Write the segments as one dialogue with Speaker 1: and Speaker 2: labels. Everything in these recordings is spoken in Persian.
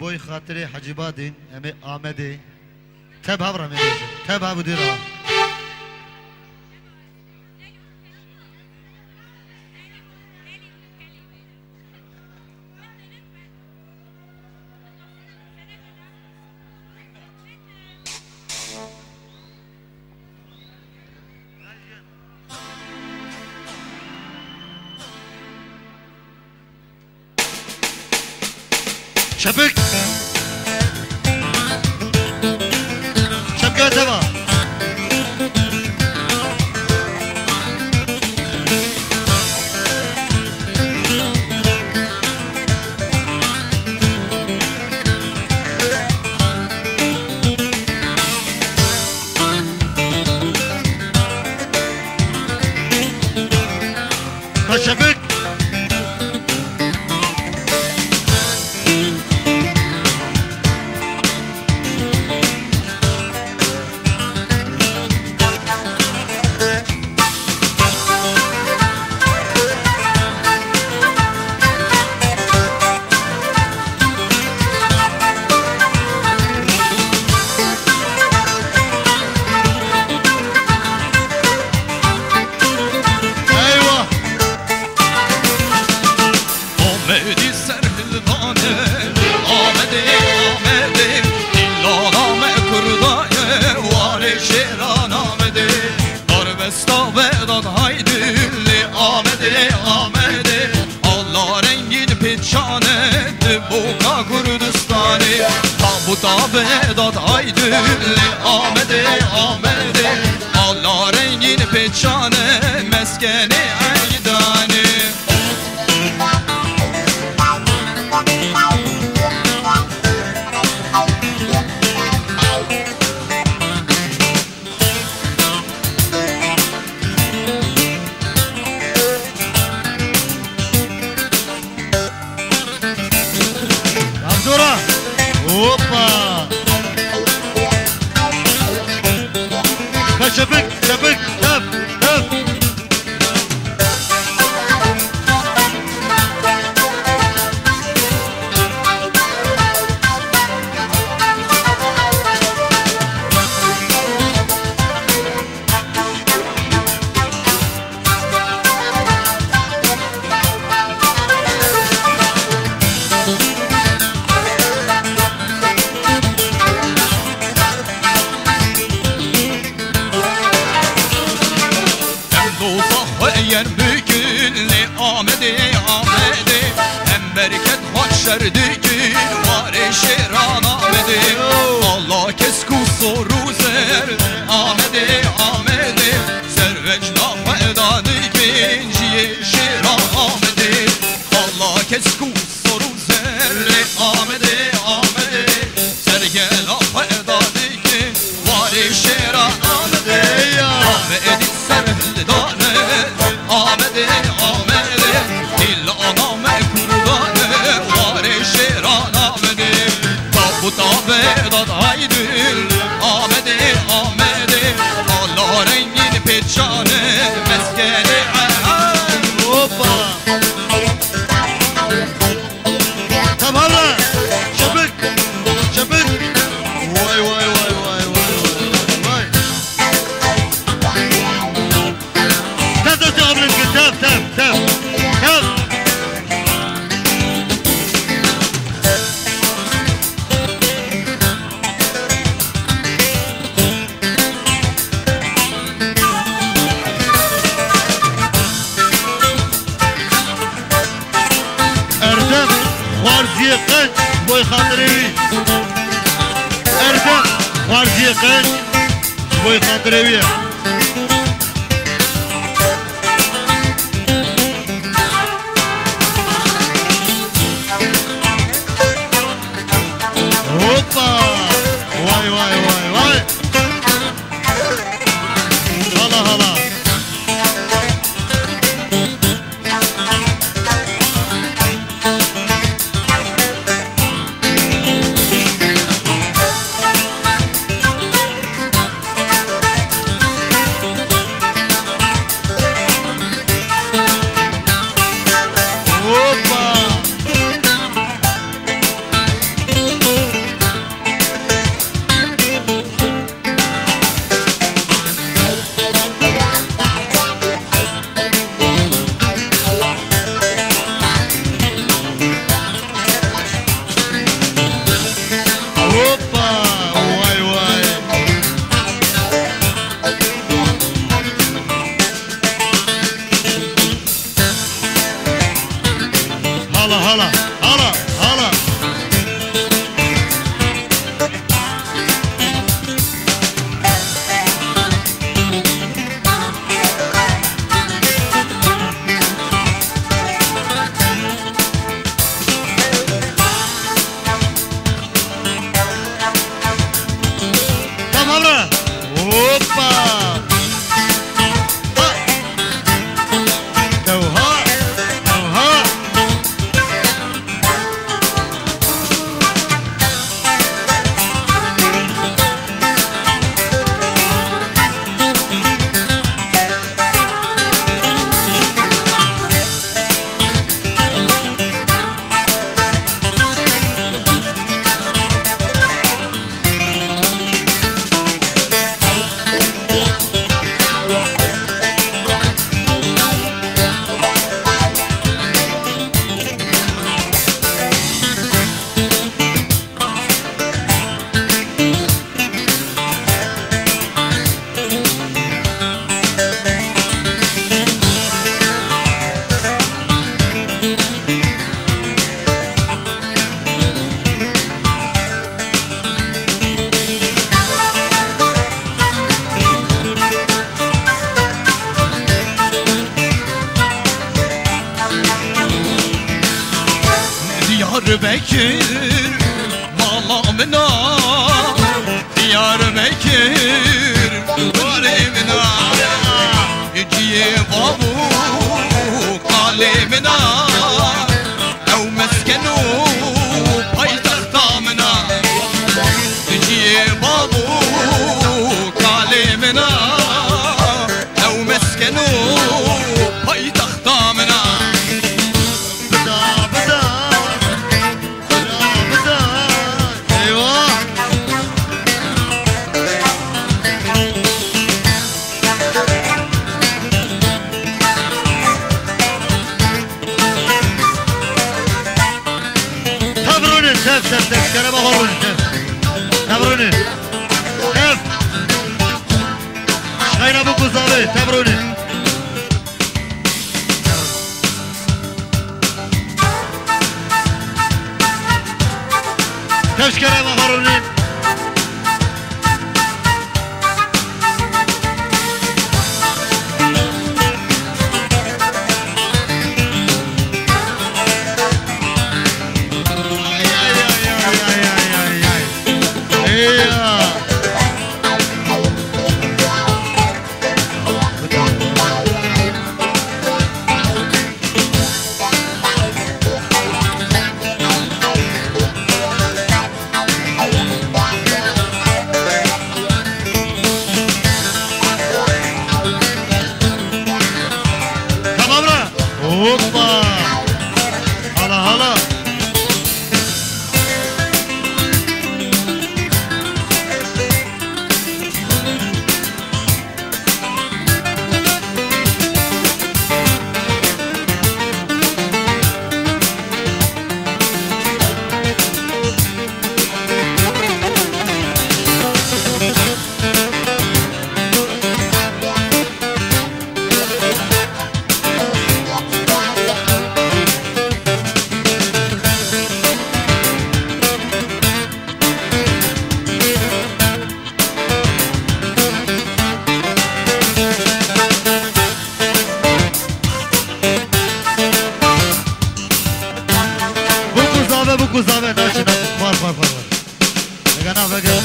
Speaker 1: بوی خاطر حجیبادین امی آمده تب هبرا میشه تب هبو دیرا شبك شبكة تبع شبك داد آیدولی آمده آمده الله رنگین پیچانه مسکن ایدانه عبدالله اوپا شبك شبك دف دف شردگی وار شیران آمده الله کسکو سروزر آمده آمده سروجنا فدانی گنجی شیران آمده الله کسکو سروزر آمده آمده سرگنا فدانی وار شیران آمده آمده سرهل دانه آمده آمده دل آنام کردانه شیران آمده تابه داد آیدل آمده آمده الله رنگین پیچانه مسکن عرب اوپا تبهلا شبک شبک وای وای وای وای وای تف تف تقبل تف تف تف تف قنج بوی خاطروی اردم وارزی قنج بوی خاطروی هوپا وای وای وای وای هلا هلا abra. Opa.
Speaker 2: Bekir malamına Diyar Bekir Kalemina Ciye babu Kalemina Ev meskenu Paytaxtamına Ciye babu Kalemina Ev meskenu Paytaxtamına
Speaker 1: تف كلام غرون تف تبروني تف شغير ابو كوزابي تبروني تف كلام غروني Hoppa! Hala hala! buku zahmet açın var ne kadar bakın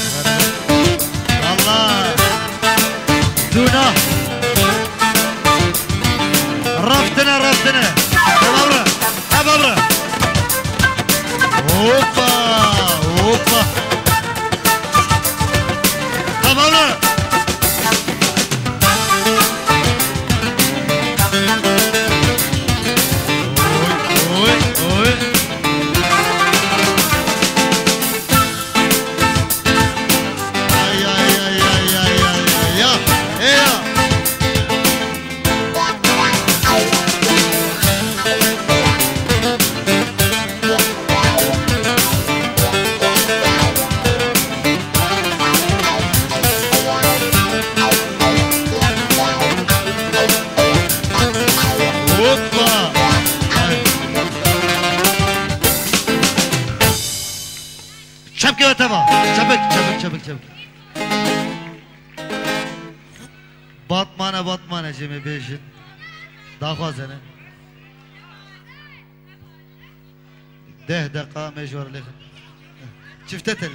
Speaker 1: Allah Duna raftına Abra hoppa Abra Çapke ve tava. Çabuk. Batmana cemi beşin. Daha fazla ne? 10 dakika mecbur lekin. Çifte telli.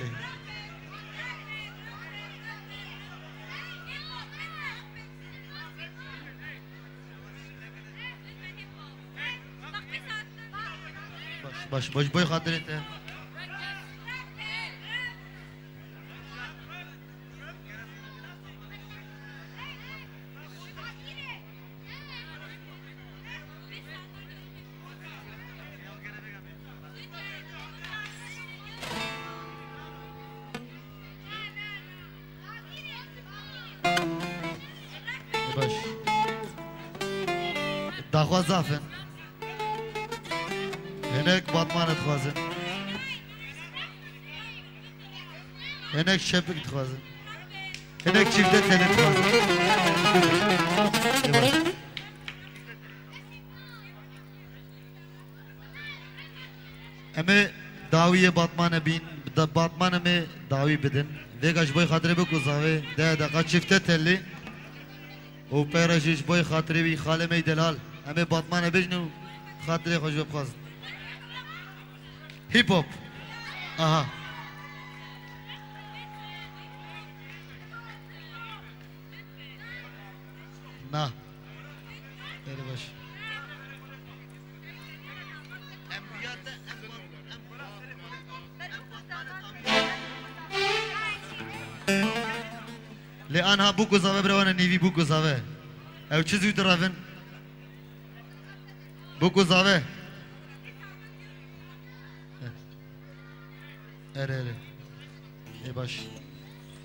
Speaker 1: باش باش بوی خاطرت باش داخواز زافن هناك باطمان تخوازن هناك شبك تخوازن هناك شفدة تاني تخوازن اما داویه باطمان بین باطمان اما داوی بدن دیگه بوی خاطره بکو زاوی ده دقیقه شفته تلی و پیرشش بوی خاطره بی خاله می دلال اما باطمان بجنو خاطره خوش بخواست هیپ هاپ آها نه بله باش لآنها بوكو زاوه بروانا نيوي بوكو زاوه او چه زود رافن بوكو زاوه اره اره ای باش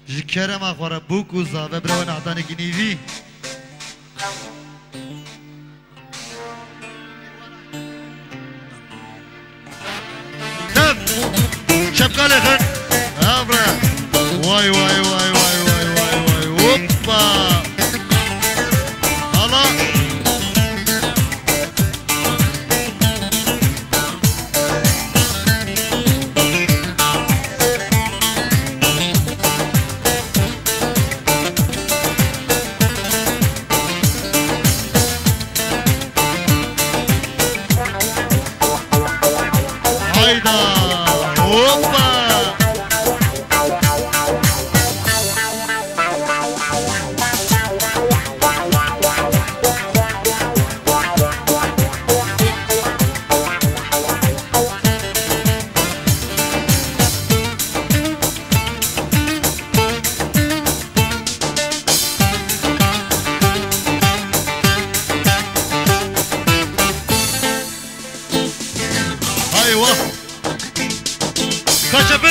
Speaker 1: جکره ما خواره بوكو زاوه بروانا عطانه کی نيوي تب شبكالي خن ابرا واي واي واي واي واي واي واي ووبا هلا هيدا ووبا ايوه كشف